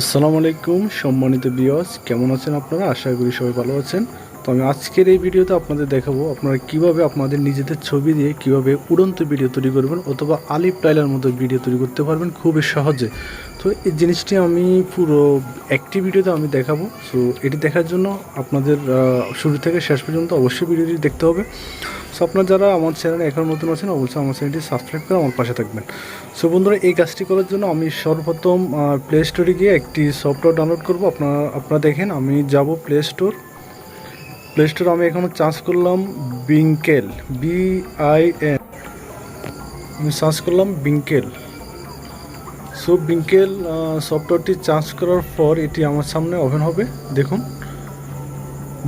আসসালামু আলাইকুম সম্মানিত ভিউয়ার্স, কেমন আছেন আপনারা? আশা করি সবাই ভালো আছেন। তো আমি আজকের এই ভিডিওতে আপনাদের দেখাবো আপনারা কিভাবে আপনাদের নিজেদের ছবি দিয়ে কিভাবে উড়ন্ত ভিডিও তৈরি করবেন অথবা আলিফ লায়লার মতো ভিডিও তৈরি করতে পারবেন খুবই সহজে। তো এই জিনিসটি আমি পুরো একটি ভিডিওতে আমি দেখাবো। সো এটি দেখার জন্য আপনাদের শুরু থেকে শেষ পর্যন্ত অবশ্যই ভিডিওটি দেখতে হবে। সো আপনারা যারা আমার চ্যানেলে এখন নতুন আছেন অবশ্যই আমার চ্যানেলটি সাবস্ক্রাইব করে আমার পাশে থাকবেন। সো বন্ধুরা, এই কাজটি করার জন্য আমি সর্বপ্রথম প্লে স্টোরে গিয়ে একটি সফটওয়্যার ডাউনলোড করব। আপনারা দেখেন, আমি যাব প্লে স্টোর। আমি এখানে চার্জ করলাম বিঙ্কেল, BIN, আমি সার্চ করলাম বিঙ্কেল। সো বিঙ্কেল সফটওয়্যারটি চার্জ করার পর এটি আমার সামনে ওপেন হবে। দেখুন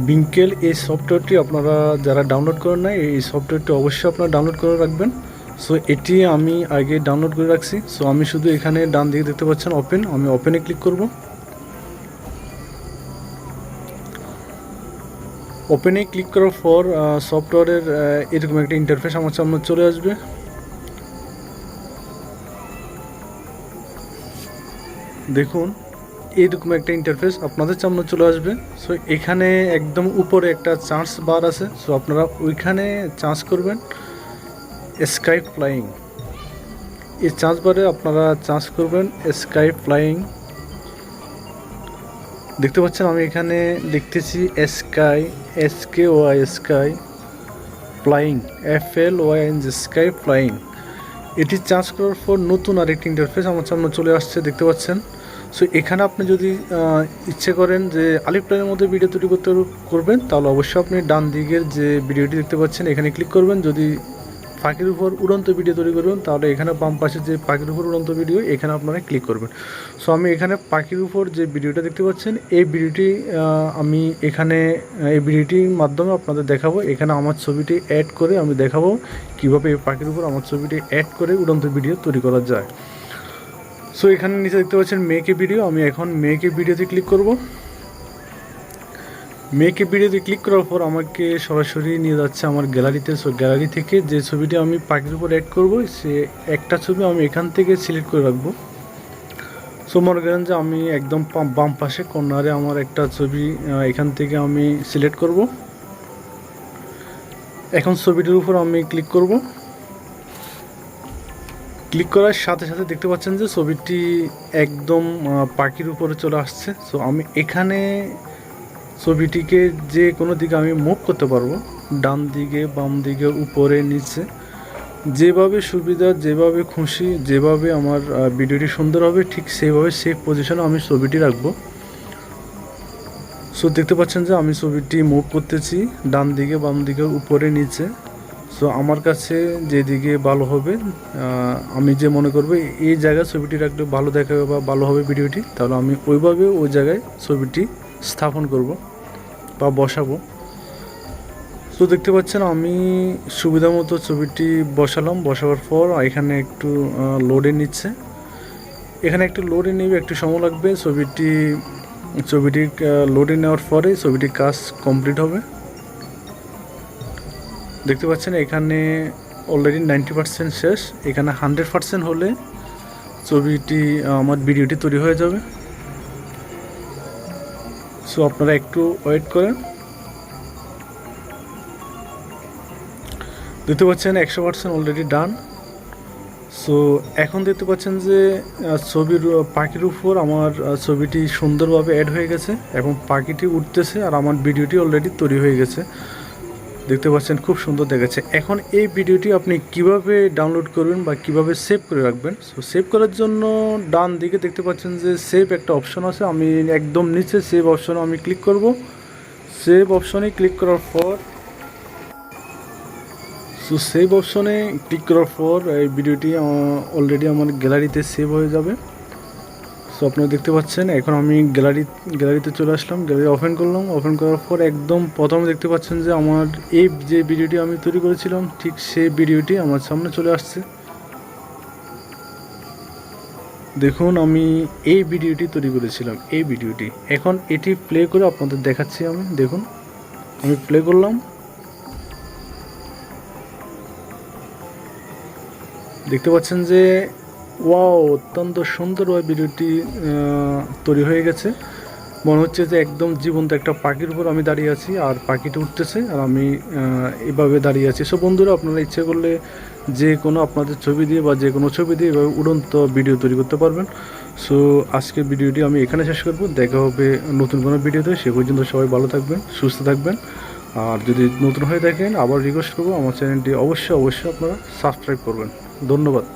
বিঙ্কেল, এই সফটওয়্যারটি আপনারা যারা ডাউনলোড করেন না, এই সফটওয়্যারটি অবশ্যই আপনারা ডাউনলোড করে রাখবেন। সো এটি আমি আগে ডাউনলোড করে রাখছি। সো আমি শুধু এখানে ডান দিকে দেখতে পাচ্ছেন ওপেন, আমি ওপেনে ক্লিক করব। ওপেনে ক্লিক করার পর সফটওয়্যারের এরকম একটা ইন্টারফেস আমার সামনে চলে আসবে। দেখুন এইরকম একটা ইন্টারফেস আপনাদের সামনে চলে আসবে। সো এখানে একদম উপরে একটা চার্জ বার আছে। সো আপনারা ওইখানে চার্জ করবেন স্কাই ফ্লাইং। এই চার্জ বারে আপনারা চার্জ করবেন স্কাই ফ্লাইং। দেখতে পাচ্ছেন আমি এখানে লিখতেছি sky, SKY, sky flying, FLYNG, sky flying. এটি চার্জ করার পর নতুন আরেকটি ইন্টারফেস আমার সামনে চলে আসছে, দেখতে পাচ্ছেন। সো এখানে আপনি যদি ইচ্ছে করেন যে আলিফ লাইনের মধ্যে ভিডিও তৈরি করবেন, তাহলে অবশ্যই আপনি ডান দিকের যে ভিডিওটি দেখতে পাচ্ছেন এখানে ক্লিক করবেন। যদি পাখির উপর উড়ন্ত ভিডিও তৈরি করবেন তাহলে এখানে বাম পাশে যে পাখির উপর উড়ন্ত ভিডিও, এখানে আপনারা ক্লিক করবেন। সো আমি এখানে পাখির উপর যে ভিডিওটা দেখতে পাচ্ছেন এই ভিডিওটি আমি এখানে এই ভিডিওটির মাধ্যমে আপনাদের দেখাবো। এখানে আমার ছবিটি অ্যাড করে আমি দেখাবো কীভাবে এই পাখির উপর আমার ছবিটি অ্যাড করে উড়ন্ত ভিডিও তৈরি করা যায়। সো এখানে নিচে দেখতে পাচ্ছেন মেক এ ভিডিও, আমি এখন মেক এ ভিডিওতে ক্লিক করব। মেক এ ভিডিওতে ক্লিক করার পর আমাকে সরাসরি নিয়ে যাচ্ছে আমার গ্যালারিতে। সো গ্যালারি থেকে যে ছবিটি আমি পাখির উপর অ্যাড করব সে একটা ছবি আমি এখান থেকে সিলেক্ট করে রাখবো। সো মনে করেন যে আমি একদম বাম পাশে কর্নারে আমার একটা ছবি এখান থেকে আমি সিলেক্ট করব। এখন ছবিটির উপর আমি ক্লিক করব। ক্লিক করার সাথে সাথে দেখতে পাচ্ছেন যে ছবিটি একদম পাখির উপরে চলে আসছে। সো আমি এখানে ছবিটিকে যে কোনো দিকে আমি মুভ করতে পারবো, ডান দিকে, বাম দিকে, উপরে, নিচে, যেভাবে সুবিধা, যেভাবে খুশি, যেভাবে আমার ভিডিওটি সুন্দর হবে ঠিক সেইভাবে সেফ পজিশনে আমি ছবিটি রাখবো। সো দেখতে পাচ্ছেন যে আমি ছবিটি মুভ করতেছি ডান দিকে, বাম দিকে, উপরে, নিচে। সো আমার কাছে যেদিকে ভালো হবে, আমি যে মনে করবো এই জায়গায় ছবিটি রাখলে ভালো দেখাবে বা ভালো হবে ভিডিওটি, তাহলে আমি ওইভাবে ওই জায়গায় ছবিটি স্থাপন করব বা বসাবো। তো দেখতে পাচ্ছেন আমি সুবিধা মতো ছবিটি বসালাম। বসাবার পর এখানে একটু লোডে নিচ্ছে, এখানে একটু লোডে নেবে, একটু সময় লাগবে। ছবিটি লোডে নেওয়ার পরে ছবিটির কাজ কমপ্লিট হবে। দেখতে পাচ্ছেন এখানে অলরেডি 90% শেষ। এখানে 100% হলে ছবিটি আমার ভিডিওটি তৈরি হয়ে যাবে। সো আপনারা একটু ওয়েট করেন। দেখতে পাচ্ছেন 100% অলরেডি ডান। সো এখন দেখতে পাচ্ছেন যে পাখির উপর আমার ছবিটি সুন্দরভাবে অ্যাড হয়ে গেছে এবং পাখিটি উঠতেছে আর আমার ভিডিওটি অলরেডি তৈরি হয়ে গেছে। দেখতে পাচ্ছেন খুব সুন্দর দেখাচ্ছে। এখন এই ভিডিওটি আপনি কিভাবে ডাউনলোড করবেন বা কিভাবে সেভ করে রাখবেন। সো সেভ করার জন্য ডান দিকে দেখতে পাচ্ছেন যে সেভ একটা অপশন আছে, আমি একদম নিচে সেভ অপশনে আমি ক্লিক করব। সেভ অপশনে ক্লিক করার পর সেভ অপশনে ক্লিক করার পর এই ভিডিওটি অলরেডি আমার গ্যালারিতে সেভ হয়ে যাবে। সো আপনারা দেখতে পাচ্ছেন এখন আমি গ্যালারিতে চলে আসলাম, গ্যালারি ওপেন করলাম। ওপেন করার পর একদম প্রথমে দেখতে পাচ্ছেন যে আমার এই যে ভিডিওটি আমি তৈরি করেছিলাম ঠিক সেই ভিডিওটি আমার সামনে চলে আসছে। দেখুন আমি এই ভিডিওটি তৈরি করেছিলাম, এই ভিডিওটি। এখন এটি প্লে করে আপনাদের দেখাচ্ছি আমি। দেখুন আমি প্লে করলাম, দেখতে পাচ্ছেন যে ওয়াও, অত্যন্ত সুন্দরভাবে ভিডিওটি তৈরি হয়ে গেছে। মনে হচ্ছে যে একদম জীবন্ত একটা পাখির উপর আমি দাঁড়িয়ে আছি, আর পাখিটা উঠতেছে আর আমি এভাবে দাঁড়িয়ে আছি। সো বন্ধুরা, আপনারা ইচ্ছে করলে যে কোনো আপনাদের ছবি দিয়ে বা যে কোনো ছবি দিয়ে এভাবে উড়ন্ত ভিডিও তৈরি করতে পারবেন। সো আজকের ভিডিওটি আমি এখানে শেষ করব। দেখা হবে নতুন কোনো ভিডিওতে। সে পর্যন্ত সবাই ভালো থাকবেন, সুস্থ থাকবেন। আর যদি নতুন হয়ে থাকেন, আবার রিকোয়েস্ট করবো আমার চ্যানেলটি অবশ্যই আপনারা সাবস্ক্রাইব করবেন। ধন্যবাদ।